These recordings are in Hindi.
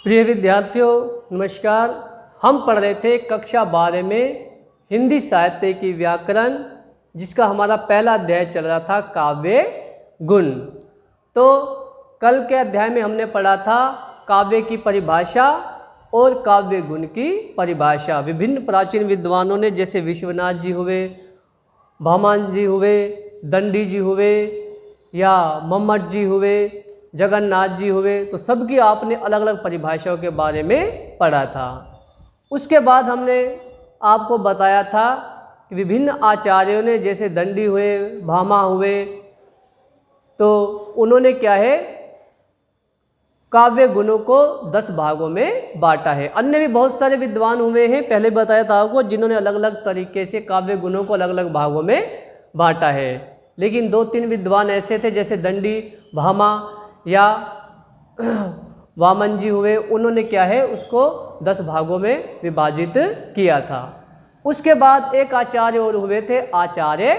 प्रिय विद्यार्थियों नमस्कार। हम पढ़ रहे थे कक्षा 12 में हिंदी साहित्य की व्याकरण, जिसका हमारा पहला अध्याय चल रहा था काव्य गुण। तो कल के अध्याय में हमने पढ़ा था काव्य की परिभाषा और काव्य गुण की परिभाषा। विभिन्न प्राचीन विद्वानों ने, जैसे विश्वनाथ जी हुए, भामान जी हुए, दंडी जी हुए या मम्मट जी हुए, जगन्नाथ जी हुए, तो सबकी आपने अलग अलग परिभाषाओं के बारे में पढ़ा था। उसके बाद हमने आपको बताया था कि विभिन्न आचार्यों ने, जैसे दंडी हुए, भामा हुए, तो उन्होंने क्या है काव्य गुणों को 10 भागों में बांटा है। अन्य भी बहुत सारे विद्वान हुए हैं, पहले बताया था आपको, जिन्होंने अलग अलग तरीके से काव्य गुणों को अलग अलग भागों में बांटा है। लेकिन 2-3 विद्वान ऐसे थे, जैसे दंडी, भामा या वामन जी हुए, उन्होंने क्या है उसको 10 भागों में विभाजित किया था। उसके बाद एक आचार्य और हुए थे, आचार्य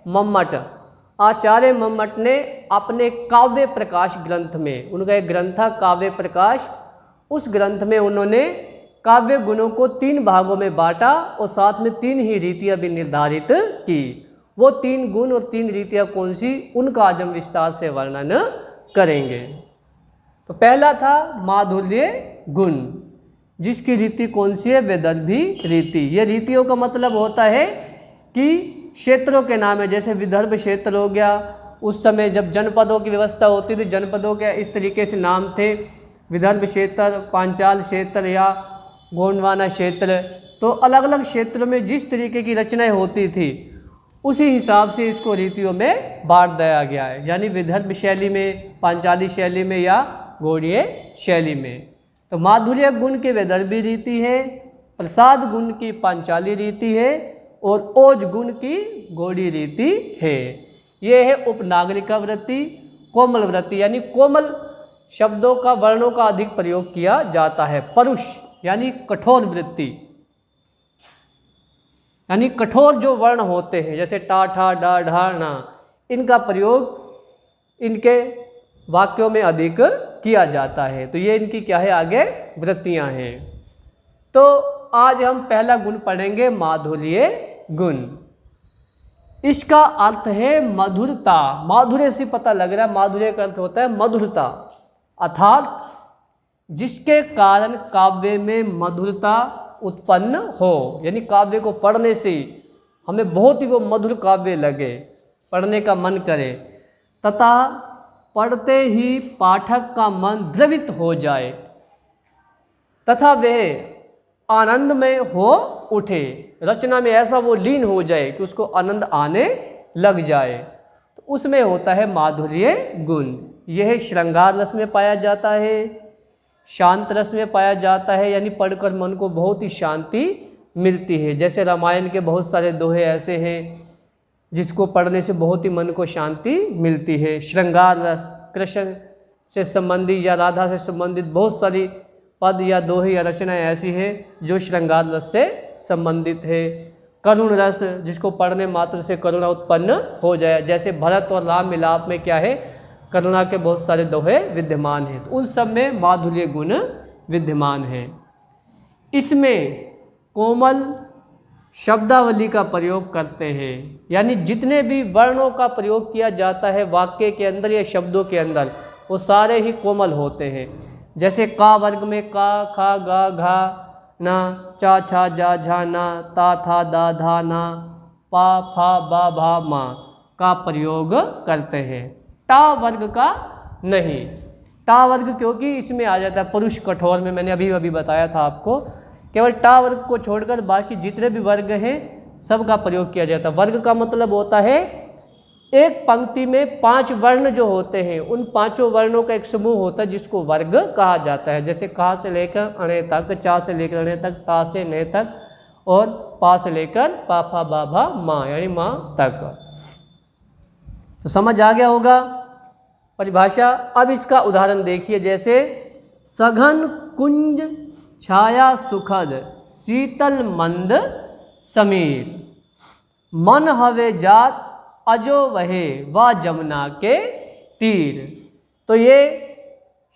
मम्मट। आचार्य मम्मट ने अपने काव्य प्रकाश ग्रंथ में, उनका एक ग्रंथ था काव्य प्रकाश, उस ग्रंथ में उन्होंने काव्य गुणों को 3 भागों में बांटा और साथ में 3 ही रीतियां भी निर्धारित की। वो 3 गुण और 3 रीतियां कौन सी, उनका आज हम विस्तार से वर्णन करेंगे। तो पहला था माधुर्य गुण, जिसकी रीति कौन सी है, विदर्भी रीति। ये रीतियों का मतलब होता है कि क्षेत्रों के नाम है, जैसे विदर्भ क्षेत्र हो गया, उस समय जब जनपदों की व्यवस्था होती थी, जनपदों के इस तरीके से नाम थे, विदर्भ क्षेत्र, पांचाल क्षेत्र या गोंडवाना क्षेत्र। तो अलग अलग क्षेत्रों में जिस तरीके की रचनाएं होती थी, उसी हिसाब से इसको रीतियों में बांट दिया गया है, यानी विदर्भ शैली में, पांचाली शैली में या गौड़ीय शैली में। तो माधुर्य गुण की विदर्भी रीति है, प्रसाद गुण की पांचाली रीति है और ओज गुण की गौड़ी रीति है। ये है उपनागरिका वृत्ति, कोमल वृत्ति, यानी कोमल शब्दों का, वर्णों का अधिक प्रयोग किया जाता है। परुष यानी कठोर वृत्ति, यानी कठोर जो वर्ण होते हैं, जैसे टा, ठा, डा, ढा, ना, इनका प्रयोग इनके वाक्यों में अधिक किया जाता है। तो ये इनकी क्या है, आगे वृत्तियां हैं। तो आज हम पहला गुण पढ़ेंगे, माधुर्य गुण। इसका अर्थ है मधुरता। माधुर्य से पता लग रहा है, माधुर्य का अर्थ होता है मधुरता, अर्थात जिसके कारण काव्य में मधुरता उत्पन्न हो, यानी काव्य को पढ़ने से हमें बहुत ही वो मधुर काव्य लगे, पढ़ने का मन करे, तथा पढ़ते ही पाठक का मन द्रवित हो जाए तथा वह आनंद में हो उठे, रचना में ऐसा वो लीन हो जाए कि उसको आनंद आने लग जाए, तो उसमें होता है माधुर्य गुण। यह श्रृंगार रस में पाया जाता है, शांत रस में पाया जाता है, यानी पढ़कर मन को बहुत ही शांति मिलती है। जैसे रामायण के बहुत सारे दोहे ऐसे हैं जिसको पढ़ने से बहुत ही मन को शांति मिलती है। श्रृंगार रस, कृष्ण से संबंधित या राधा से संबंधित बहुत सारी पद या दोहे या रचनाएं ऐसी हैं जो श्रृंगार रस से संबंधित है। करुण रस, जिसको पढ़ने मात्र से करुणा उत्पन्न हो जाए, जैसे भरत और राम मिलाप में क्या है, करुणा के बहुत सारे दोहे विद्यमान हैं, तो उन सब में माधुर्य गुण विद्यमान है। इसमें कोमल शब्दावली का प्रयोग करते हैं, यानी जितने भी वर्णों का प्रयोग किया जाता है वाक्य के अंदर या शब्दों के अंदर, वो सारे ही कोमल होते हैं। जैसे का वर्ग में का, खा, गा, घा, ना, चा, छा, जा, झा, ना, ता, था, दा, धा, ना, पा, फा, बा, भा, मा का प्रयोग करते हैं। टा वर्ग का नहीं। टा वर्ग क्योंकि इसमें आ जाता है पुरुष कठोर में, मैंने अभी अभी बताया था आपको, केवल टा वर्ग को छोड़कर बाकी जितने भी वर्ग हैं सबका प्रयोग किया जाता है। वर्ग का मतलब होता है एक पंक्ति में 5 वर्ण जो होते हैं, उन 5 वर्णों का एक समूह होता है जिसको वर्ग कहा जाता है। जैसे का से लेकर अणे तक, चा से लेकर अणे तक, ता से ने तक और पा से लेकर पा, फा, बा, भा, मा, यानी माँ तक। तो समझ आ गया होगा परिभाषा। अब इसका उदाहरण देखिए, जैसे सघन कुंज छाया सुखद, शीतल मंद समीर, मन हवे जात अजो वहे वा जमुना के तीर। तो ये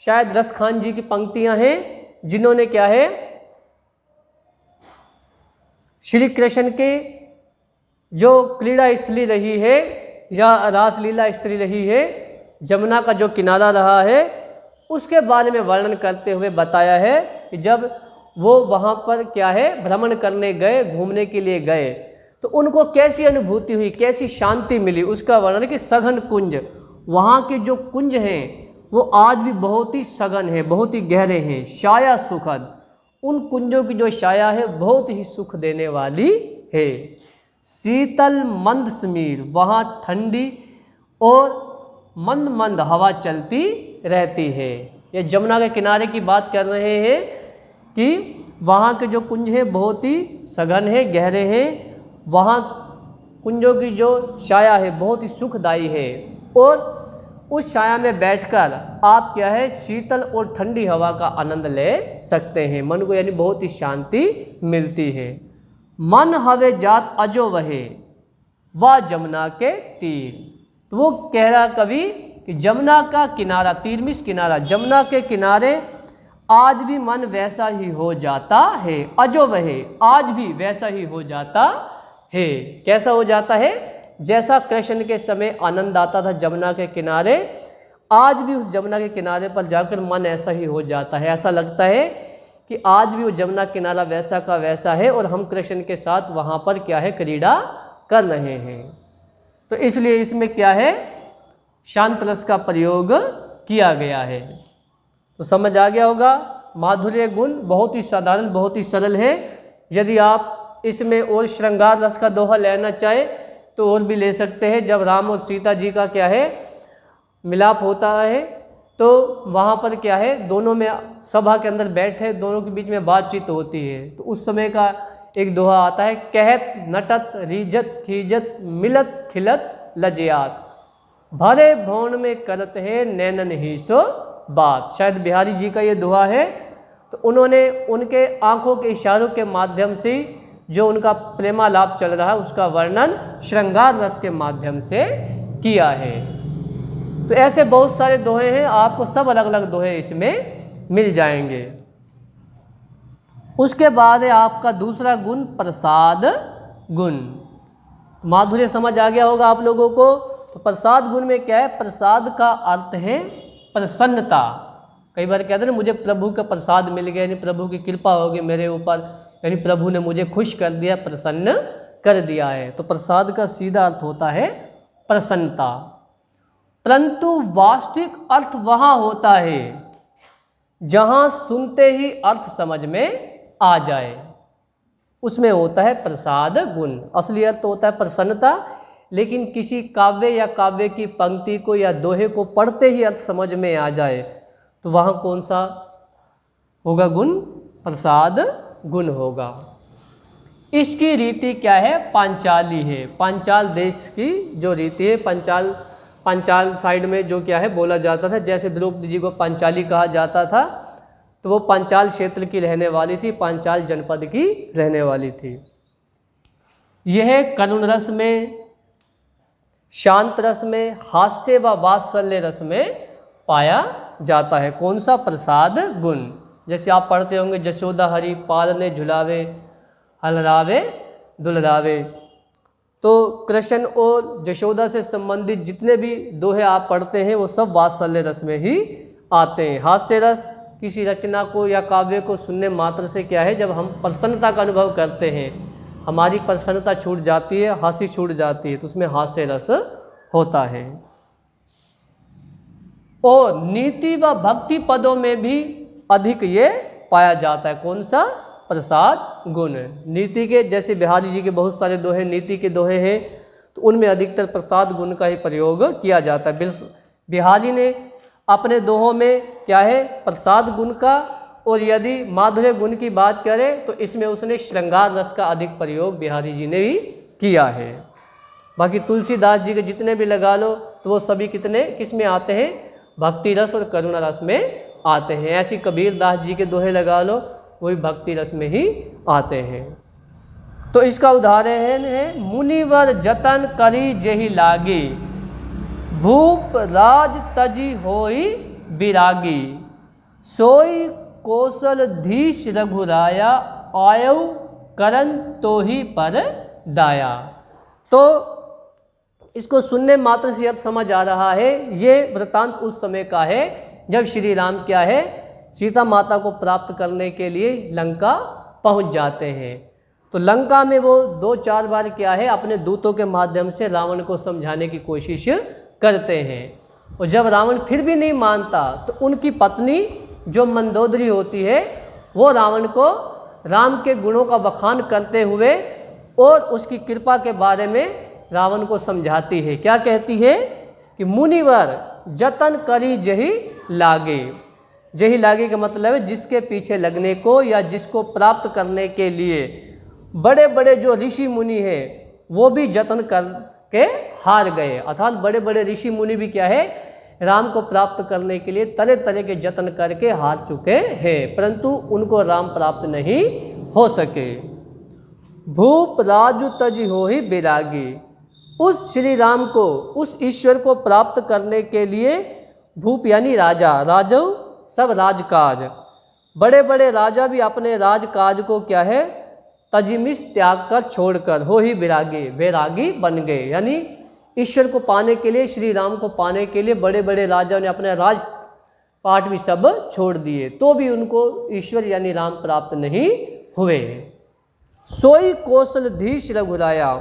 शायद रस खान जी की पंक्तियां हैं, जिन्होंने क्या है श्री कृष्ण के जो क्रीड़ा स्थली रही है या रासलीला स्थली रही है, जमुना का जो किनारा रहा है, उसके बारे में वर्णन करते हुए बताया है कि जब वो वहाँ पर क्या है भ्रमण करने गए, घूमने के लिए गए, तो उनको कैसी अनुभूति हुई, कैसी शांति मिली, उसका वर्णन कि सघन कुंज, वहाँ के जो कुंज हैं वो आज भी बहुत ही सघन है, बहुत ही गहरे हैं, छाया सुखद, उन कुंजों की जो छाया है बहुत ही सुख देने वाली है। शीतल मंद समीर, वहाँ ठंडी और मंद मंद हवा चलती रहती है। ये जमुना के किनारे की बात कर रहे हैं कि वहाँ के जो कुंज हैं बहुत ही सघन है, गहरे हैं, वहाँ कुंजों की जो छाया है बहुत ही सुखदायी है और उस छाया में बैठकर आप क्या है शीतल और ठंडी हवा का आनंद ले सकते हैं, मन को यानी बहुत ही शांति मिलती है। मन हवे जात अजो वहे व जमुना के तीर, तो वो कह रहा कवि कि जमुना का किनारा, तीरमिश किनारा, जमुना के किनारे आज भी मन वैसा ही हो जाता है, अजो वहे, आज भी वैसा ही हो जाता है। कैसा हो जाता है? जैसा कृष्ण के समय आनंद आता था जमुना के किनारे, आज भी उस जमुना के किनारे पर जाकर मन ऐसा ही हो जाता है। ऐसा लगता है कि आज भी वो जमुना किनारा वैसा का वैसा है और हम कृष्ण के साथ वहाँ पर क्या है क्रीड़ा कर रहे हैं। तो इसलिए इसमें क्या है शांत रस का प्रयोग किया गया है। तो समझ आ गया होगा। माधुर्य गुण बहुत ही साधारण, बहुत ही सरल है। यदि आप इसमें और श्रृंगार रस का दोहा लेना चाहे तो और भी ले सकते हैं। जब राम और सीता जी का क्या है मिलाप होता है तो वहाँ पर क्या है दोनों में सभा के अंदर बैठे, दोनों के बीच में बातचीत होती है, तो उस समय का एक दोहा आता है, कहत नटत रीजत खीजत मिलत खिलत लजयात, भरे भौन में करत है नैनन ही सो बात। शायद बिहारी जी का ये दोहा है। तो उन्होंने उनके आंखों के इशारों के माध्यम से जो उनका प्रेमालाप चल रहा है उसका वर्णन श्रृंगार रस के माध्यम से किया है। तो ऐसे बहुत सारे दोहे हैं, आपको सब अलग अलग दोहे इसमें मिल जाएंगे। उसके बाद है आपका दूसरा गुण प्रसाद गुण। माधुर्य समझ आ गया होगा आप लोगों को। तो प्रसाद गुण में क्या है? प्रसाद का अर्थ है प्रसन्नता। कई बार कहते हैं ना मुझे प्रभु का प्रसाद मिल गया, यानी प्रभु की कृपा होगी मेरे ऊपर, यानी प्रभु ने मुझे खुश कर दिया, प्रसन्न कर दिया है। तो प्रसाद का सीधा अर्थ होता है प्रसन्नता। परंतु वास्तविक अर्थ वहाँ होता है जहाँ सुनते ही अर्थ समझ में आ जाए, उसमें होता है प्रसाद गुण। असली अर्थ होता है प्रसन्नता, लेकिन किसी काव्य या काव्य की पंक्ति को या दोहे को पढ़ते ही अर्थ समझ में आ जाए तो वहाँ कौन सा होगा गुण? प्रसाद गुण होगा। इसकी रीति क्या है? पांचाली है। पांचाल देश की जो रीति है, पांचाल साइड में जो क्या है बोला जाता था, जैसे द्रौपदी जी को पांचाली कहा जाता था, तो वो पांचाल क्षेत्र की रहने वाली थी, पांचाल जनपद की रहने वाली थी। यह करुण रस में, शांत रस में, हास्य व वात्सल्य रस में पाया जाता है। कौन सा? प्रसाद गुण। जैसे आप पढ़ते होंगे, जशोदा हरि पालने झुलावे हलरावे दुलरावे। तो कृष्ण और जशोदा से संबंधित जितने भी दोहे आप पढ़ते हैं वो सब वात्सल्य रस में ही आते हैं। हास्य रस किसी रचना को या काव्य को सुनने मात्र से क्या है, जब हम प्रसन्नता का अनुभव करते हैं, हमारी प्रसन्नता छूट जाती है, हंसी छूट जाती है, तो उसमें हास्य रस होता है। और नीति व भक्ति पदों में भी अधिक ये पाया जाता है। कौन सा? प्रसाद गुण। नीति के, जैसे बिहारी जी के बहुत सारे दोहे नीति के दोहे हैं, तो उनमें अधिकतर प्रसाद गुण का ही प्रयोग किया जाता है। बिहारी ने अपने दोहों में क्या है प्रसाद गुण का, और यदि माधुर्य गुण की बात करें तो इसमें उसने श्रृंगार रस का अधिक प्रयोग बिहारी जी ने भी किया है। बाकी तुलसीदास जी के जितने भी लगा लो तो वो सभी किस में आते हैं? भक्ति रस और करुणा रस में आते हैं। ऐसी कबीर दास जी के दोहे लगा लो, वही भक्ति रस में ही आते हैं। तो इसका उदाहरण है, मुनिवर जतन करी जेहि लागी, भूप राज तजी होई बिरागी, सोई कौशलधीश रघुराया, आयु करन तो ही पर दाया। तो इसको सुनने मात्र से अब समझ आ रहा है ये वृतांत उस समय का है जब श्री राम क्या है, सीता माता को प्राप्त करने के लिए लंका पहुंच जाते हैं। तो लंका में वो 2-4 बार क्या है, अपने दूतों के माध्यम से रावण को समझाने की कोशिश करते हैं। और जब रावण फिर भी नहीं मानता तो उनकी पत्नी जो मंदोदरी होती है वो रावण को राम के गुणों का बखान करते हुए और उसकी कृपा के बारे में रावण को समझाती है। क्या कहती है कि मुनिवर जतन करी जही लागे। जही लागे का मतलब है जिसके पीछे लगने को या जिसको प्राप्त करने के लिए बड़े बड़े जो ऋषि मुनि हैं वो भी जतन करके हार गए। अर्थात बड़े बड़े ऋषि मुनि भी क्या है, राम को प्राप्त करने के लिए तरह तरह के जतन करके हार चुके हैं, परंतु उनको राम प्राप्त नहीं हो सके। भूप राजु तज हो ही बैरागी। उस श्री राम को, उस ईश्वर को प्राप्त करने के लिए भूप यानी राजा, राजव सब राजकाज, बड़े बड़े राजा भी अपने राजकाज को क्या है तजिमिस त्याग कर छोड़कर हो ही बैरागी, बैरागी बन गए। यानी ईश्वर को पाने के लिए, श्री राम को पाने के लिए बड़े बड़े राजाओं ने अपने राजपाट भी सब छोड़ दिए, तो भी उनको ईश्वर यानी राम प्राप्त नहीं हुए। सोई कौशलधीश रघुराया।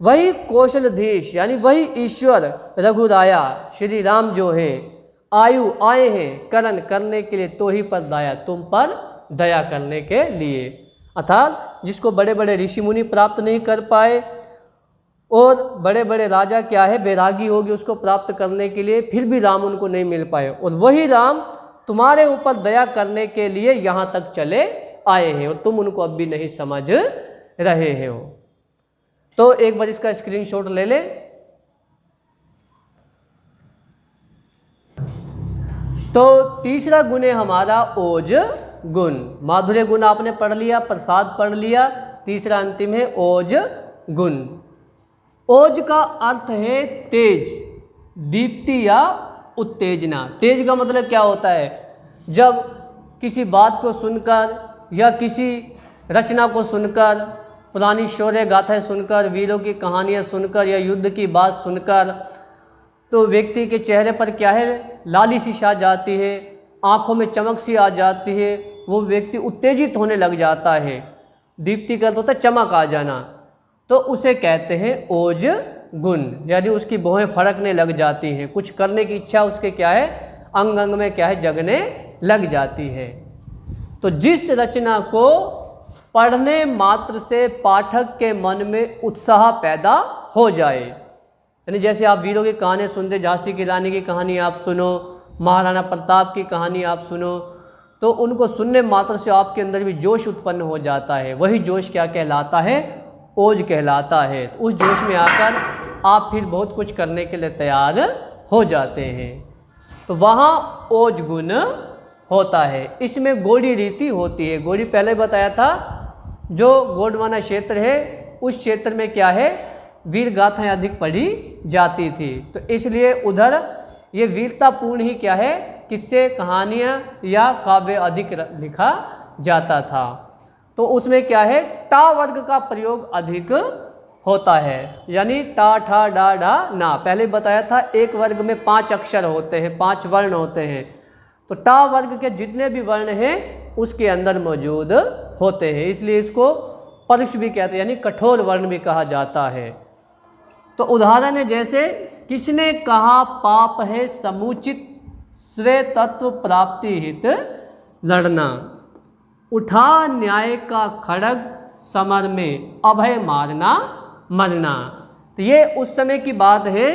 वही कौशलधीश यानी वही ईश्वर रघुराया श्री राम जो हैं आयु आए हैं करण करने के लिए तो ही पर दया, तुम पर दया करने के लिए। अर्थात जिसको बड़े बड़े ऋषि मुनि प्राप्त नहीं कर पाए और बड़े बड़े राजा क्या है बैरागी होगी उसको प्राप्त करने के लिए, फिर भी राम उनको नहीं मिल पाए, और वही राम तुम्हारे ऊपर दया करने के लिए यहाँ तक चले आए हैं और तुम उनको अब भी नहीं समझ रहे हो। तो एक बार इसका स्क्रीनशॉट ले ले। तो तीसरा गुण है हमारा ओज गुण। माधुर्य गुण आपने पढ़ लिया, प्रसाद पढ़ लिया, तीसरा अंतिम है ओज गुण। ओज का अर्थ है तेज, दीप्ति या उत्तेजना। तेज का मतलब क्या होता है, जब किसी बात को सुनकर या किसी रचना को सुनकर, पुरानी शौर्य गाथाएं सुनकर, वीरों की कहानियां सुनकर या युद्ध की बात सुनकर, तो व्यक्ति के चेहरे पर क्या है लाली सी छा जाती है, आँखों में चमक सी आ जाती है, वो व्यक्ति उत्तेजित होने लग जाता है। दीप्ति का अर्थ होता है चमक आ जाना, तो उसे कहते हैं ओज गुण। यानी उसकी भौहें फड़कने लग जाती हैं, कुछ करने की इच्छा उसके क्या है अंग अंग में क्या है जगने लग जाती है। तो जिस रचना को पढ़ने मात्र से पाठक के मन में उत्साह पैदा हो जाए, यानी जैसे आप वीरों की कहानी सुनते, झांसी की रानी की कहानी आप सुनो, महाराणा प्रताप की कहानी आप सुनो, तो उनको सुनने मात्र से आपके अंदर भी जोश उत्पन्न हो जाता है। वही जोश क्या कहलाता है, ओज कहलाता है। उस जोश में आकर आप फिर बहुत कुछ करने के लिए तैयार हो जाते हैं, तो वहाँ ओज गुण होता है। इसमें गोड़ी रीति होती है। गोड़ी पहले बताया था, जो गोंडवाना क्षेत्र है उस क्षेत्र में क्या है वीर गाथाएं अधिक पढ़ी जाती थी, तो इसलिए उधर ये वीरतापूर्ण ही क्या है किस्से कहानियाँ या काव्य अधिक लिखा जाता था। तो उसमें क्या है टा वर्ग का प्रयोग अधिक होता है, यानी टा ठा डा डा ना। पहले बताया था एक वर्ग में 5 अक्षर होते हैं, 5 वर्ण होते हैं, तो टा वर्ग के जितने भी वर्ण हैं उसके अंदर मौजूद होते हैं, इसलिए इसको परुष भी कहते हैं, यानी कठोर वर्ण भी कहा जाता है। तो उदाहरण है जैसे किसने कहा पाप है समुचित स्वे तत्व प्राप्ति हित लड़ना, उठा न्याय का खड़ग समर में अभय मारना मरना। तो ये उस समय की बात है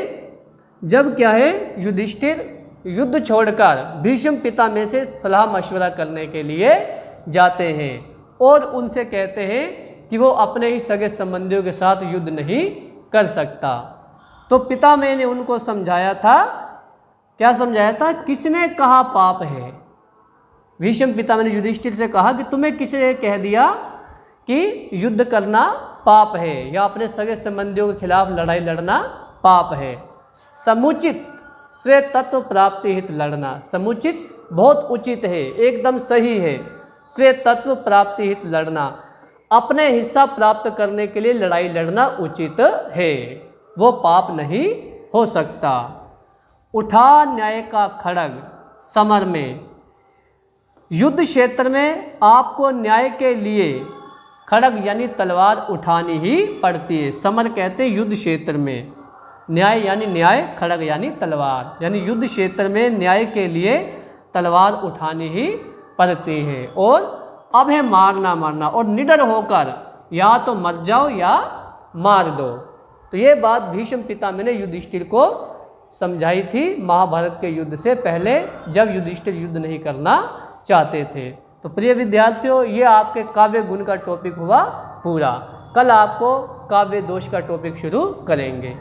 जब क्या है युधिष्ठिर युद्ध छोड़कर भीष्म पितामह से सलाह मशवरा करने के लिए जाते हैं और उनसे कहते हैं कि वो अपने ही सगे संबंधियों के साथ युद्ध नहीं कर सकता। तो पितामह ने उनको समझाया था, क्या समझाया था, किसने कहा पाप है। भीष्म पितामह ने युधिष्ठिर से कहा कि तुम्हें किसने कह दिया कि युद्ध करना पाप है या अपने सगे संबंधियों के खिलाफ लड़ाई लड़ना पाप है। समुचित स्वे तत्व प्राप्ति हित लड़ना, समुचित बहुत उचित है, एकदम सही है। स्वे तत्व प्राप्ति हित लड़ना, अपने हिस्सा प्राप्त करने के लिए लड़ाई लड़ना उचित है, वो पाप नहीं हो सकता। उठा न्याय का खड़ग समर में, युद्ध क्षेत्र में आपको न्याय के लिए खड़ग यानी तलवार उठानी ही पड़ती है। समर कहते हैं युद्ध क्षेत्र में, न्याय यानी न्याय, खड़ग यानी तलवार, यानी युद्ध क्षेत्र में न्याय के लिए तलवार उठानी ही पड़ती है। और अब है मारना मरना, और निडर होकर या तो मर जाओ या मार दो। तो ये बात भीष्म पितामह ने युधिष्ठिर को समझाई थी महाभारत के युद्ध से पहले, जब युधिष्ठिर युद्ध नहीं करना चाहते थे। तो प्रिय विद्यार्थियों, ये आपके काव्य गुण का टॉपिक हुआ पूरा। कल आपको काव्य दोष का टॉपिक शुरू करेंगे।